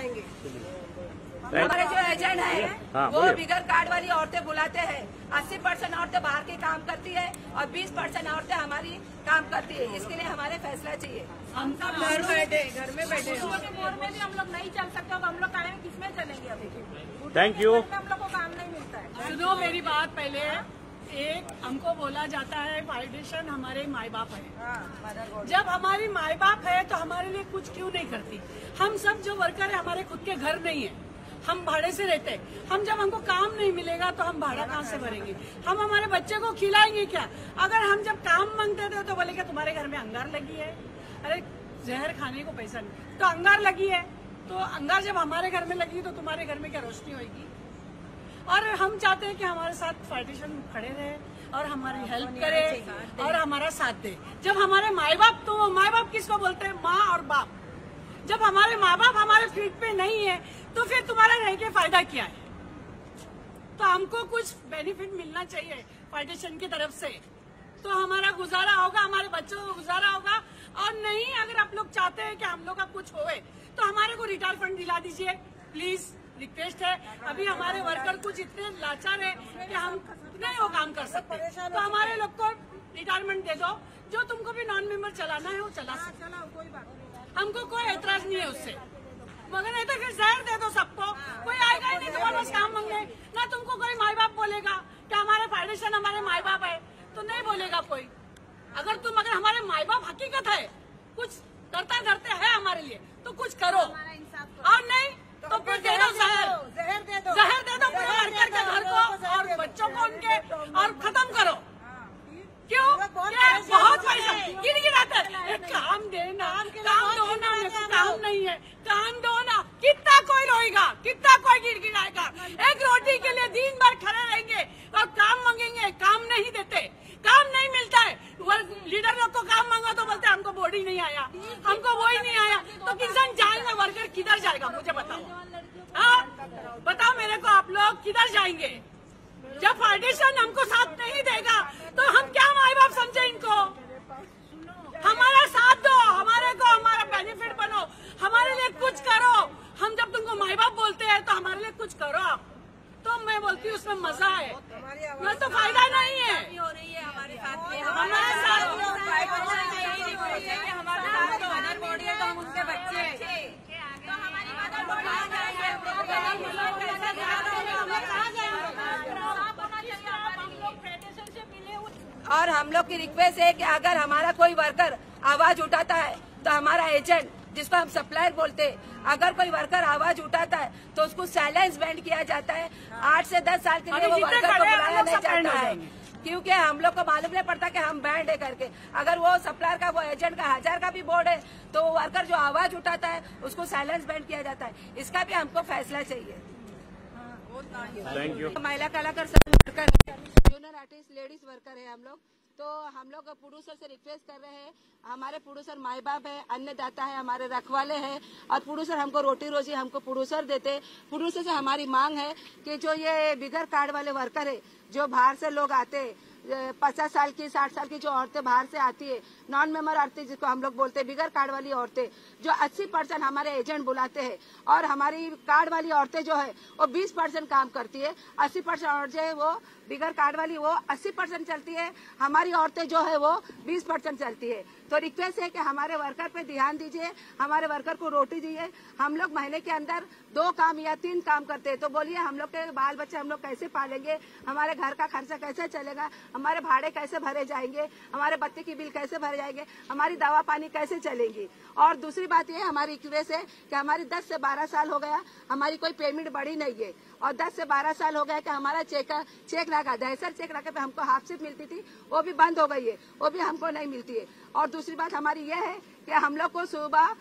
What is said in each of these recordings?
जाएंगे। हमारे जो एजेंट है वो बिगर कार्ड वाली औरतें बुलाते हैं। 80% औरतें बाहर के काम करती है और 20% औरतें हमारी काम करती है। इसके लिए हमारे फैसला चाहिए। हम सब घर में बैठे मोड़ में भी हम लोग नहीं चल सकते, तो हम लोग कहेंगे किसमें चलेंगे अभी। Thank you. हम लोग को काम नहीं मिलता है। सुनो मेरी बात, पहले एक हमको बोला जाता है फाउंडेशन हमारे माई बाप है। जब हमारी माई बाप है तो हमारे लिए कुछ क्यों नहीं करती? हम सब जो वर्कर है हमारे खुद के घर नहीं है, हम भाड़े से रहते हैं। हम जब हमको काम नहीं मिलेगा तो हम भाड़ा कहाँ से भरेंगे? हम हमारे बच्चे को खिलाएंगे क्या? अगर हम जब काम मांगते थे तो बोले कि तुम्हारे घर में अंगार लगी है। अरे जहर खाने को पैसा नहीं तो अंगार लगी है, तो अंगार जब हमारे घर में लगी तो तुम्हारे घर में क्या रोशनी होगी? और हम चाहते हैं कि हमारे साथ फाउंडेशन खड़े रहे और हमारी हेल्प करे और हमारा साथ दे। जब हमारे माई बाप, तो माई बाप किसको बोलते हैं? माँ और बाप। जब हमारे माँ बाप हमारे फीट पे नहीं है तो फिर तुम्हारा रह के फायदा क्या है? तो हमको कुछ बेनिफिट मिलना चाहिए फाउंडेशन की तरफ से, तो हमारा गुजारा होगा, हमारे बच्चों को गुजारा होगा। और नहीं, अगर आप लोग चाहते हैं कि हम लोग का कुछ होए तो हमारे को रिटायर फंड दिला दीजिए प्लीज, रिक्वेस्ट है। अभी हमारे वर्कर कुछ इतने लाचार है कि हम नहीं वो काम कर सकते, तो हमारे लोग को रिटायरमेंट दे दो। जो तुमको भी नॉन मेंबर चलाना है वो चला कोई बात नहीं, हमको कोई एतराज नहीं है उससे। मगर नहीं तो फिर जहर दे दो सबको, कोई आएगा ही नहीं तुम्हारे पास काम मांगने। ना तुमको कोई माई बाप बोलेगा कि हमारे फाउंडेशन हमारे माई बाप है, तो नहीं बोलेगा कोई। अगर हमारे माई बाप हकीकत है, कुछ करता धरते है हमारे लिए, तो कुछ करो। और नहीं तो फिर दे दो जहर दे दो पूरे वर्कर के घर को और बच्चों को उनके, और खत्म करो। क्यों? बहुत पैसा गिड़गिड़ाते हैं, काम देना, काम दो ना, मेरे को काम नहीं है, काम दो ना। कितना कोई रोएगा, कितना कोई गिड़गिड़ाएगा? एक रोटी के लिए दिन भर खड़े रहेंगे और काम मांगेंगे, काम नहीं देते, काम नहीं मिलता है। लीडर लोग को काम मांगा तो बोलते हमको बॉडी नहीं आया, हमको वो ही नहीं आया। तो किसान जाएगा, वर्कर किधर जाएगा? मुझे बताओ। हाँ बताओ मेरे को, आप लोग किधर जाएंगे? जब फाउंडेशन हमको साथ नहीं देगा तो हम क्या माई बाप समझे इनको? हमारा साथ दो, हमारे को हमारा बेनिफिट बनो, हमारे लिए कुछ करो। हम जब तुमको माई बाप बोलते हैं तो हमारे लिए कुछ करो आप। तो मैं बोलती हूँ उसमें मजा है, मैं तो फायदा नहीं है। हमारे साथ मदर बॉडी है तो हम उनके बच्चे और हम लोग की रिक्वेस्ट है कि अगर हमारा कोई वर्कर आवाज उठाता है तो हमारा एजेंट, जिसको हम सप्लायर बोलते हैं, अगर कोई वर्कर आवाज उठाता है तो उसको साइलेंस बैंड किया जाता है। 8 से 10 साल के लिए वो वर्कर को बुलाया नहीं जाता है, क्योंकि हम लोग को मालूम नहीं पड़ता कि हम बैंड है करके। अगर वो सप्लायर का, वो एजेंट का 1000 का भी बोर्ड है तो वो वर्कर जो आवाज उठाता है उसको साइलेंस बैंड किया जाता है। इसका भी हमको फैसला चाहिए। Thank you. महिला कलाकार सब वर्कर है, जूनियर आर्टिस्ट, लेडीज वर्कर है हम लोग। तो हम लोग प्रोड्यूसर से रिक्वेस्ट कर रहे हैं, हमारे प्रोड्यूसर माई बाप है, अन्नदाता है, हमारे रखवाले हैं, और प्रोड्यूसर हमको रोटी रोजी हमको प्रोड्यूसर देते। प्रोड्यूसर से हमारी मांग है कि जो ये बिगर कार्ड वाले वर्कर है, जो बाहर से लोग आते, 50 साल की 60 साल की जो औरतें बाहर से आती है, नॉन मेंबर औरतें जिसको हम लोग बोलते हैं, बिगर कार्ड वाली औरतें, जो 80% हमारे एजेंट बुलाते हैं, और हमारी कार्ड वाली औरतें जो है वो 20% काम करती है। 80% औरतें जो है वो बिगर कार्ड वाली वो 80% चलती है, हमारी औरतें जो है वो 20% चलती है। तो रिक्वेस्ट है कि हमारे वर्कर पे ध्यान दीजिए, हमारे वर्कर को रोटी दीजिए। हम लोग महीने के अंदर 2 काम या 3 काम करते हैं, तो बोलिए हम लोग के बाल बच्चे हम लोग कैसे पालेंगे? हमारे घर का खर्चा कैसे चलेगा? हमारे भाड़े कैसे भरे जाएंगे? हमारे बत्ती की बिल कैसे भरे जाएंगे? हमारी दवा पानी कैसे चलेगी? और दूसरी बात ये हमारी रिक्वेस्ट है कि हमारी 10 से 12 साल हो गया, हमारी कोई पेमेंट बढ़ी नहीं है, और 10 से 12 साल हो गया कि हमारा चेक लगा, दहसर चेक लगा पे हमको हाफ शिफ्ट मिलती थी, वो भी बंद हो गई है, वो भी हमको नहीं मिलती है। और दूसरी बात हमारी ये है कि हम लोग को सुबह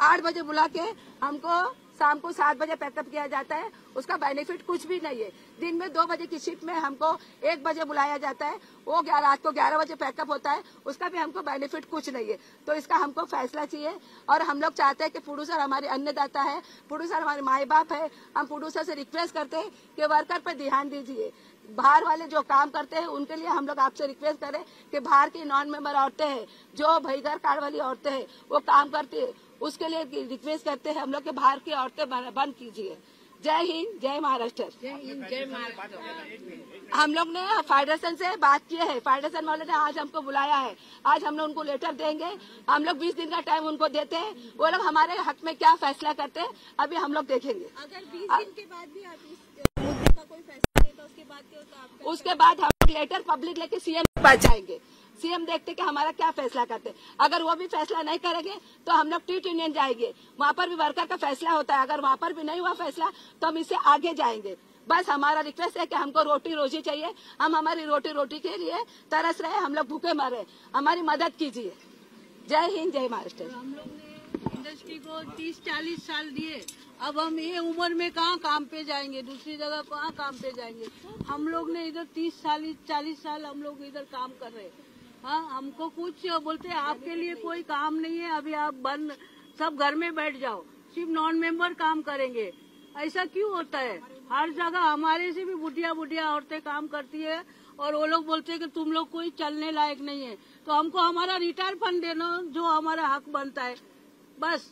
8 बजे बुला के हमको शाम को 7 बजे पैकअप किया जाता है, उसका बेनिफिट कुछ भी नहीं है। दिन में 2 बजे की शिफ्ट में हमको 1 बजे बुलाया जाता है, वो रात को 11 बजे पैकअप होता है, उसका भी हमको बेनिफिट कुछ नहीं है। तो इसका हमको फैसला चाहिए, और हम लोग चाहते हैं कि प्रोड्यूसर हमारे अन्नदाता है, प्रोड्यूसर हमारे माई बाप है। हम प्रोड्यूसर से रिक्वेस्ट करते हैं कि वर्कर पर ध्यान दीजिए। बाहर वाले जो काम करते हैं उनके लिए हम लोग आपसे रिक्वेस्ट करें कि बाहर की नॉन मेंबर औरतें हैं, जो बिगर कार्ड वाली औरतें हैं, वो काम करती है, उसके लिए रिक्वेस्ट करते हैं हम लोग के बाहर की औरतें बंद कीजिए। जय हिंद, जय महाराष्ट्र। जय हिंद, जय महाराष्ट्र। हम लोग ने फेडरेशन से बात की है, फेडरेशन वाले ने आज हमको बुलाया है। आज हम लोग उनको लेटर देंगे। हम लोग 20 दिन का टाइम उनको देते हैं, वो लोग हमारे हक में क्या फैसला करते हैं अभी हम लोग देखेंगे। अगर 20 दिन के बाद भी आप इस मुद्दे का कोई फैसला नहीं तो उसके बाद क्या होता है? उसके बाद हम लोग लेटर पब्लिक लेके सीएम के पास जाएंगे। सीएम देखते कि हमारा क्या फैसला करते। अगर वो भी फैसला नहीं करेंगे तो हम लोग टीट यूनियन जाएंगे, वहाँ पर भी वर्कर का फैसला होता है। अगर वहाँ पर भी नहीं हुआ फैसला तो हम इससे आगे जाएंगे। बस हमारा रिक्वेस्ट है कि हमको रोटी रोजी चाहिए। हम हमारी रोटी के लिए तरस रहे, हम लोग भूखे मर रहे, हमारी मदद कीजिए। जय हिंद, जय महाराष्ट्र। हम लोग ने इंडस्ट्री को 30-40 साल दिए, अब हम ये उम्र में कहाँ काम पे जाएंगे, दूसरी जगह कहाँ काम पे जाएंगे। हम लोग ने इधर 30-40 साल हम लोग इधर काम कर रहे हैं। हाँ, हमको कुछ बोलते हैं आपके लिए कोई काम नहीं है, अभी आप बंद सब घर में बैठ जाओ, सिर्फ नॉन मेंबर काम करेंगे। ऐसा क्यों होता है? हर जगह हमारे से भी बुढ़िया औरतें काम करती है और वो लोग बोलते हैं कि तुम लोग कोई चलने लायक नहीं है, तो हमको हमारा रिटायर फंड देना जो हमारा हक बनता है। बस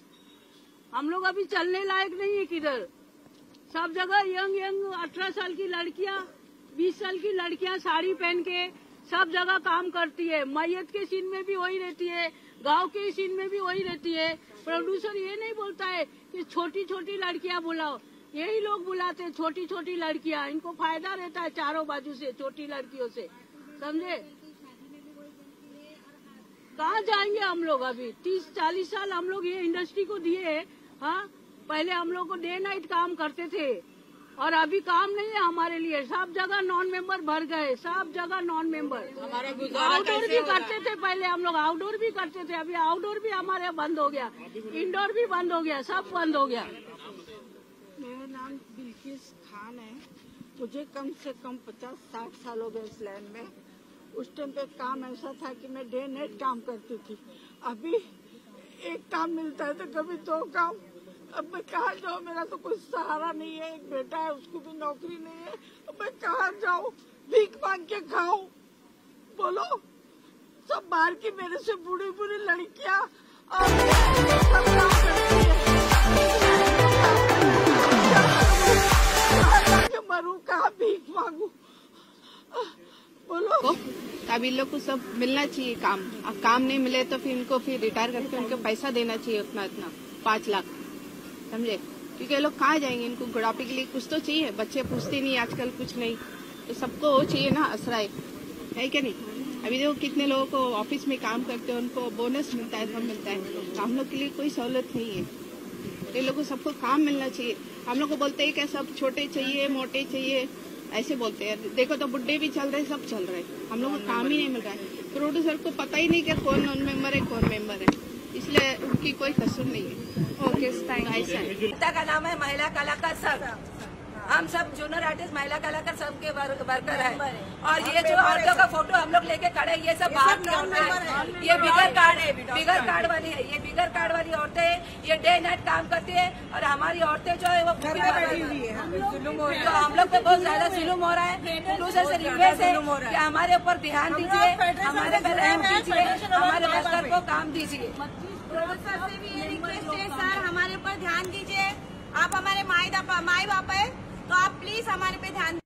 हम लोग अभी चलने लायक नहीं है किधर। सब जगह यंग 18 साल की लड़कियां, 20 साल की लड़कियां साड़ी पहन के सब जगह काम करती है। मैयत के सीन में भी वही रहती है, गांव के सीन में भी वही रहती है। प्रोड्यूसर ये नहीं बोलता है कि छोटी छोटी लड़कियां बुलाओ, यही लोग बुलाते हैं छोटी छोटी लड़कियां। इनको फायदा रहता है चारों बाजू से छोटी लड़कियों से, समझे? कहाँ जाएंगे हम लोग? अभी 30-40 साल हम लोग ये इंडस्ट्री को दिए है। हाँ, पहले हम लोग को डे नाइट काम करते थे और अभी काम नहीं है हमारे लिए। सब जगह नॉन मेंबर भर गए, सब जगह नॉन मेंबर। आउटडोर भी करते थे पहले, हम लोग आउटडोर भी करते थे, अभी आउटडोर भी हमारे बंद हो गया, इंडोर भी बंद हो गया, सब बंद हो गया। मेरा नाम बिल्किस खान है। मुझे कम से कम 50-60 साल हो गए इस लाइन में। उस टाइम पे काम ऐसा था कि मैं डे नाइट काम करती थी। अभी एक काम मिलता है तो कभी 2 काम। अब मैं कहाँ जाऊँ? मेरा तो कोई सहारा नहीं है। एक बेटा है, उसको भी नौकरी नहीं है। अब मैं कहाँ जाऊँ? भीख मांग के खाऊं? बोलो। सब बाहर की मेरे से बूढ़ी लड़कियाँ और सब काम करती है। मरूं कहाँ, भीख मांगू? बोलो। अब इन लोग को सब मिलना चाहिए काम। अब काम नहीं मिले तो फिर इनको फिर रिटायर करके उनको पैसा देना चाहिए उतना 5 लाख, समझे? क्योंकि ये लोग कहाँ जाएंगे? इनको बुढ़ापे के लिए कुछ तो चाहिए। बच्चे पूछते नहीं आजकल कुछ नहीं, तो सबको वो चाहिए ना, आश्रय है क्या नहीं? अभी देखो कितने लोगों को ऑफिस में काम करते हैं, उनको बोनस मिलता है, सब मिलता है। तो हम लोग के लिए कोई सहूलत नहीं है। ये लोगों को सबको काम मिलना चाहिए। हम लोग को बोलते हैं कि सब छोटे चाहिए, मोटे चाहिए, ऐसे बोलते हैं। देखो तो बुढ़े भी चल रहे, सब चल रहे, हम लोग को काम ही नहीं मिल रहा है। प्रोड्यूसर को पता ही नहीं कि कौन नॉन मेंबर है, कौन मेंबर है, इसलिए उनकी कोई कसूर नहीं है। ओके, ऐसा है। संस्था का नाम है महिला कलाकार संघ। हम सब जूनियर आर्टिस्ट महिला कलाकार संघ के वर्कर हैं। और ये जो औरतों का फोटो हम लोग लेके खड़े, ये सब बाहर की औरतें हैं। ये बिगर कार्ड है, बिगर कार्ड वाली है। ये बिगर कार्ड वाली औरतें हैं, ये डे नाइट काम करती है और हमारी औरतें जो है वो बैठी हुई है। तो हम लोग पे बहुत ज्यादा जुल्म हो रहा है। प्रोड्यूसर से रिक्वेस्ट है कि हमारे ऊपर ध्यान दीजिए, हमारे पे रहम कीजिए, हमारे वर्कर को काम दीजिए। प्रोड्यूसर से भी ये रिक्वेस्ट है, सर हमारे ऊपर ध्यान दीजिए। आप हमारे माई बाप है तो आप प्लीज हमारे पे ध्यान